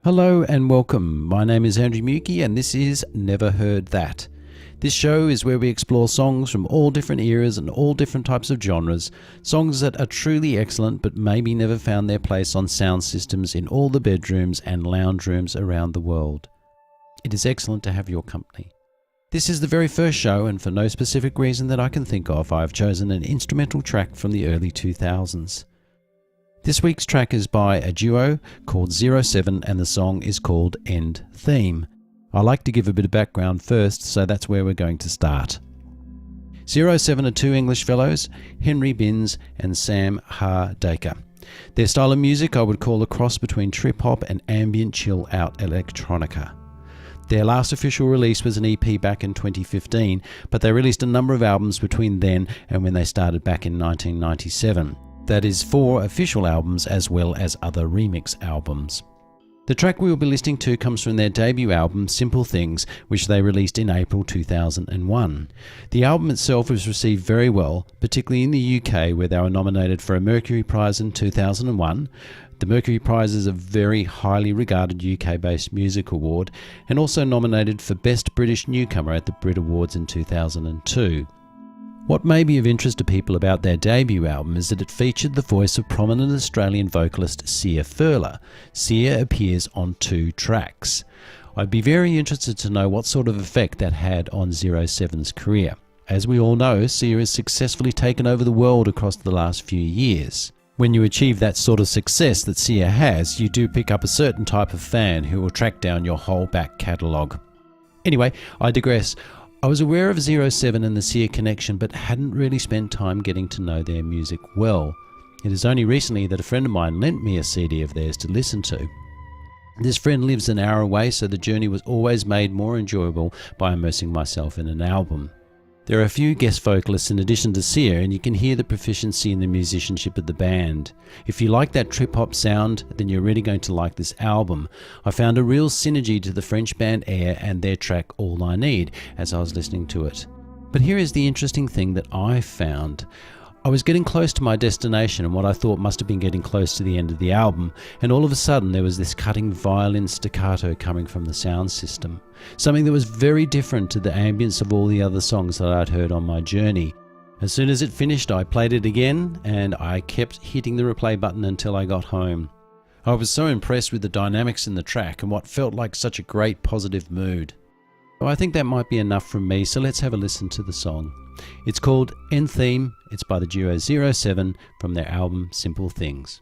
Hello and welcome. My name is Andrew Muecke and this is Never Heard That. This show is where we explore songs from all different eras and all different types of genres, songs that are truly excellent but maybe never found their place on sound systems in all the bedrooms and lounge rooms around the world. It is excellent to have your company. This is the very first show, and for no specific reason that I can think of, I have chosen an instrumental track from the early 2000s. This week's track is by a duo called 07 and the song is called End Theme. I like to give a bit of background first, so that's where we're going to start. 07 are two English fellows, Henry Binns and Sam Hardaker. Their style of music I would call a cross between trip-hop and ambient chill-out electronica. Their last official release was an EP back in 2015, but they released a number of albums between then and when they started back in 1997. That is 4 official albums as well as other remix albums. The track we will be listening to comes from their debut album Simple Things, which they released in April 2001. The album itself was received very well, particularly in the UK where they were nominated for a Mercury Prize in 2001. The Mercury Prize is a very highly regarded UK-based music award, and also nominated for Best British Newcomer at the Brit Awards in 2002. What may be of interest to people about their debut album is that it featured the voice of prominent Australian vocalist Sia Furler. Sia appears on 2 tracks. I'd be very interested to know what sort of effect that had on 07's career. As we all know, Sia has successfully taken over the world across the last few years. When you achieve that sort of success that Sia has, you do pick up a certain type of fan who will track down your whole back catalogue. Anyway, I digress. I was aware of 07 and the Sia connection, but hadn't really spent time getting to know their music well. It is only recently that a friend of mine lent me a CD of theirs to listen to. This friend lives an hour away, so the journey was always made more enjoyable by immersing myself in an album. There are a few guest vocalists in addition to Sia, and you can hear the proficiency in the musicianship of the band. If you like that trip-hop sound, then you're really going to like this album. I found a real synergy to the French band Air and their track All I Need as I was listening to it. But here is the interesting thing that I found. I was getting close to my destination and what I thought must have been getting close to the end of the album, and all of a sudden there was this cutting violin staccato coming from the sound system. Something that was very different to the ambience of all the other songs that I'd heard on my journey. As soon as it finished, I played it again and I kept hitting the replay button until I got home. I was so impressed with the dynamics in the track and what felt like such a great positive mood. Well, I think that might be enough from me, so let's have a listen to the song. It's called End Theme. It's by the duo 07 from their album Simple Things.